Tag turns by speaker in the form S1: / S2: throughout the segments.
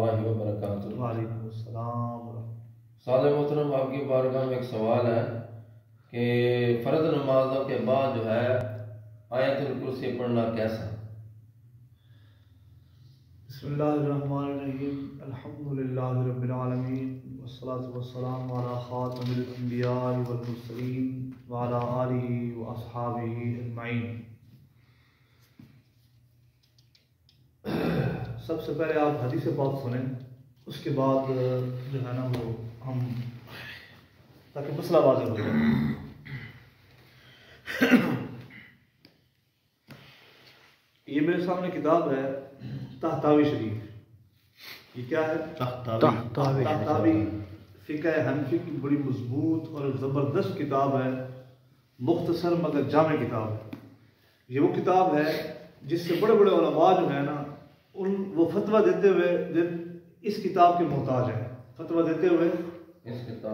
S1: اللہ وبرکاتہ۔
S2: وعلیکم السلام۔
S1: سادہ محترم، آپ کی بارگاہ میں ایک سوال ہے کہ فرض نمازوں کے بعد جو ہے آیت الکرسی پڑھنا کیسا؟
S2: بسم اللہ الرحمن الرحیم، الحمدللہ رب العالمین، والصلاة والسلام علی خاتم الانبیاء والمرسلین وعلی آلہ واصحابہ اجمعین۔ سب سے پہلے آپ حدیث پاک سنیں، اس کے بعد جو ہے نا وہ ہم تاکہ مسئلہ واضح ہو جائے۔ یہ میرے سامنے کتاب ہے طحطاوی شریف۔ یہ کیا ہے؟ طحطاوی فقہ حنفی کی بڑی مضبوط اور زبردست کتاب ہے، مختصر مگر جامع کتاب ہے۔ یہ وہ کتاب ہے جس سے بڑے بڑے علماء جو ہے نا وہ فتویٰ دیتے ہوئے اس کتاب کے محتاج ہیں، فتویٰ دیتے ہوئے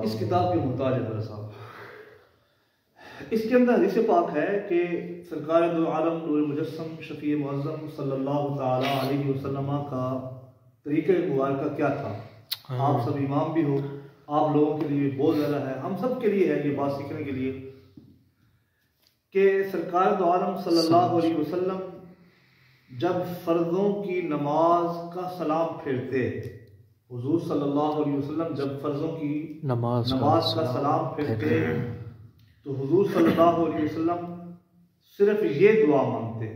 S2: اس کتاب کے محتاج ہے میرے صاحب۔ اس کے اندر حدیث پاک ہے کہ سرکار دو عالم نور مجسم شفیع معظم صلی اللہ تعالی علیہ وسلم کا طریقہ مبارکہ کیا تھا؟ آپ سب امام بھی ہو، آپ لوگوں کے لیے بہت زیادہ ہے، ہم سب کے لیے ہے یہ بات سیکھنے کے لیے کہ سرکار دو عالم صلی اللہ علیہ وسلم جب فرضوں کی نماز کا سلام پھیرتے، حضور صلی اللہ علیہ وسلم جب فرضوں کی نماز کا سلام پھیرتے تو حضور صلی اللہ علیہ وسلم صرف یہ دعا مانگتے،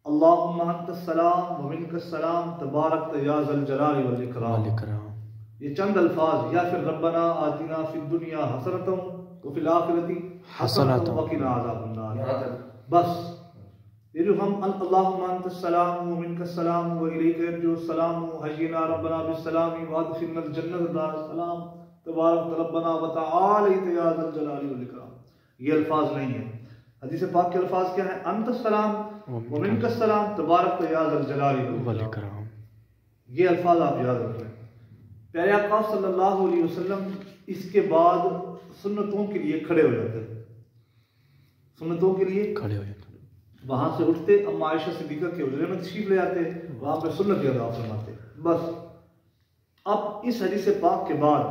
S2: اللہم انت السلام و منک السلام تبارک یا ذا الجلال والاکرام۔ یہ چند الفاظ، یا پھر ربنا آتنا فی الدنیا حسنۃ وفی الآخرۃ حسنۃ وقنا عذاب النار۔ بس یہ جو ہم اللہم انت السلام و منک السلام و الیک یرجع السلام و حینا ربنا بالسلام وادخلنا الجنۃ دار السلام تبارک ربنا وتعالیت یا ذا الجلال والاکرام، یہ الفاظ نہیں ہیں۔ حدیث پاک کے الفاظ کیا ہیں؟ انت السلام و منک السلام تبارک یا ذا الجلال والاکرام۔ یہ الفاظ آپ یاد رکھ لیں۔ پیارے آقا صلی اللہ علیہ وسلم اس کے بعد سنتوں کے لیے کھڑے ہو جاتے، سنتوں کے لیے کھڑے ہو جاتے، وہاں سے اٹھتے، اما عائشہ صدیقہ کے حجرے میں تشریف لے آتے، وہاں پہ سنت ادا فرماتے۔ بس اب اس حدیث پاک کے بعد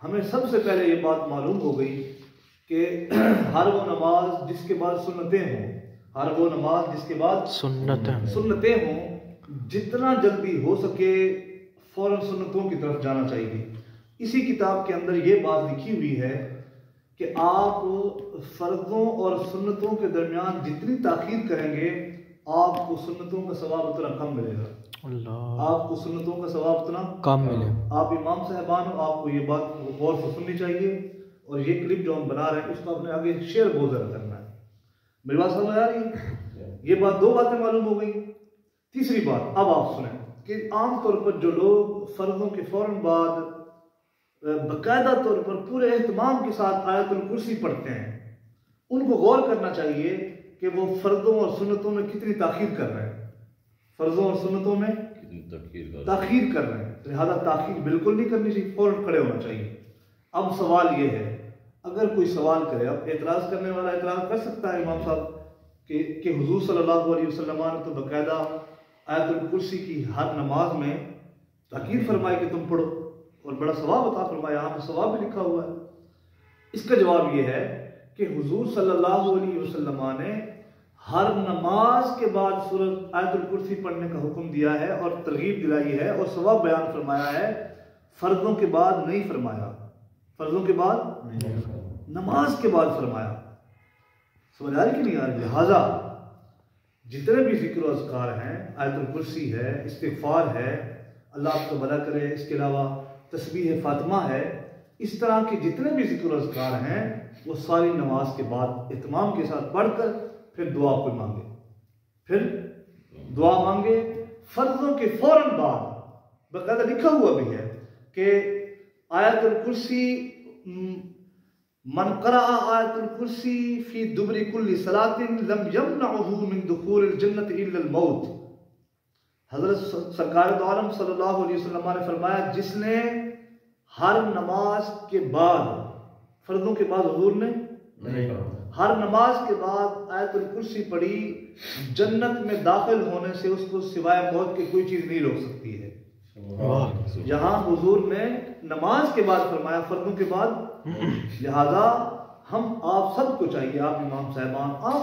S2: ہمیں سب سے پہلے یہ بات معلوم ہو گئی کہ ہر وہ نماز جس کے بعد سنتیں ہوں، ہر وہ نماز جس کے بعد سنتیں ہوں، جتنا جلدی ہو سکے فوراً سنتوں کی طرف جانا چاہیے۔ اسی کتاب کے اندر یہ بات لکھی ہوئی ہے کہ آپ فرضوں اور سنتوں کے درمیان جتنی تاخیر کریں گے آپ کو سنتوں کا ثواب اتنا کم ملے گا، آپ کو سنتوں کا ثواب اتنا کم ملے گا۔ آپ امام صاحبان ہو، آپ کو یہ بات غور سے سننی چاہیے، اور یہ کلپ جو ہم بنا رہے ہیں اس کو اپنے آگے شیئر بہت زیادہ کرنا ہے۔ میری بات سمجھ آ رہی ہے؟ یہ بات دو باتیں معلوم ہو گئی۔ تیسری بات اب آپ سنیں کہ عام طور پر جو لوگ فرضوں کے فوراً بعد باقاعدہ طور پر پورے اہتمام کے ساتھ آیت الکرسی پڑھتے ہیں، ان کو غور کرنا چاہیے کہ وہ فرضوں اور سنتوں میں کتنی تاخیر کر رہے ہیں، فرضوں اور سنتوں میں تاخیر کر رہے ہیں۔ لہذا تاخیر بالکل نہیں کرنی چاہیے، فوراً کھڑے ہونا چاہیے۔ اب سوال یہ ہے، اگر کوئی سوال کرے، اب اعتراض کرنے والا اعتراض کر سکتا ہے امام صاحب کہ حضور صلی اللہ علیہ وسلم نے تو باقاعدہ آیت الکرسی کی ہر نماز میں تاکید فرمائی کہ تم پڑھو، اور بڑا ثواب عطا فرمایا، یہاں پہ ثواب بھی لکھا ہوا ہے۔ اس کا جواب یہ ہے کہ حضور صلی اللہ علیہ وسلم نے ہر نماز کے بعد سورۃ آیت الکرسی پڑھنے کا حکم دیا ہے اور ترغیب دلائی ہے اور ثواب بیان فرمایا ہے، فرضوں کے بعد نہیں فرمایا، فرضوں کے بعد نماز کے بعد فرمایا۔ سمجھ آ رہی کہ نہیں آ رہی؟ لہٰذا جتنے بھی ذکر و اذکار ہیں، آیت الکرسی ہے، استغفار ہے، اللہ آپ کو بھلا کرے، اس کے علاوہ تسبیح فاطمہ ہے، اس طرح کے جتنے بھی ذکر و اذکار ہیں وہ ساری نماز کے بعد اہتمام کے ساتھ پڑھ کر پھر دعا کو مانگے، پھر دعا مانگے فرضوں کے فوراً بعد۔ باقاعدہ لکھا ہوا بھی ہے کہ آیت الکرسی من قرأ آیت الکرسی فی دبر کل صلاۃ لم یمنعہ من دخول الجنۃ الا الموت۔ حضرت سرکار دو عالم صلی اللہ علیہ وسلم نے فرمایا جس نے ہر نماز کے بعد، فرضوں کے بعد حضور نے ہر نماز کے بعد آیت الکرسی پڑھی، جنت میں داخل ہونے سے اس کو سوائے موت کی کوئی چیز نہیں روک سکتی ہے۔ یہاں حضور نے نماز کے بعد فرمایا فردوں کے بعد، لہذا ہم آپ سب کو چاہیے، آپ امام صاحبان، آپ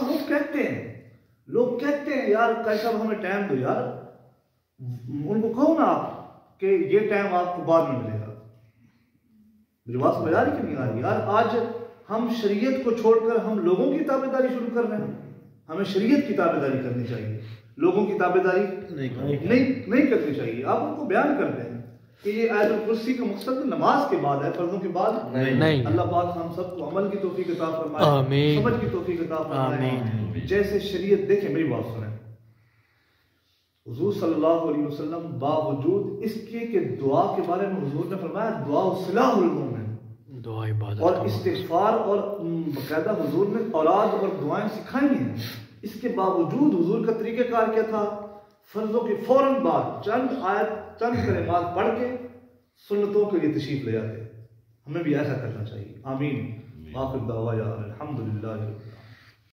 S2: لوگ کہتے ہیں یار کیسا ہمیں ٹائم دو یار، ان کو کہو نا آپ کہ یہ ٹائم آپ کو بعد میں ملے گا. مجھے بات سمجھ آ رہی کہ نہیں آ رہی؟ یار آج ہم شریعت کو چھوڑ کر ہم لوگوں کی تابع داری شروع کر رہے ہیں. ہمیں شریعت کی تابع داری کرنی چاہیے، لوگوں کی تابع داری نہیں کرنی چاہیے. آپ ان کو بیان کرتے ہیں کہ یہ آیت الکرسی کا مقصد نماز کے بعد ہے، فرضوں کے بعد نہیں. اللہ پاک ہم سب کو عمل کی توفیق عطا فرمائے، سمجھ کی توفیق عطا فرمائے. جیسے شریعت، دیکھیں میری بات سنیں، حضور صلی اللہ علیہ وسلم باوجود اس کے کہ دعا کے بارے میں حضور نے فرمایا دعا سلاح المومن، دعا عبادت اور استغفار، اور باقاعدہ حضور نے اوراد اور دعائیں سکھائی ہیں. اس کے باوجود حضور کا طریقہ کار کیا تھا؟ فرضوں کے فوراً بعد چند کلمات پڑھ کے سنتوں کے لیے تشریف لے جاتے. ہمیں بھی ایسا کرنا چاہیے. آمین. آخر دعوانا الحمدللہ.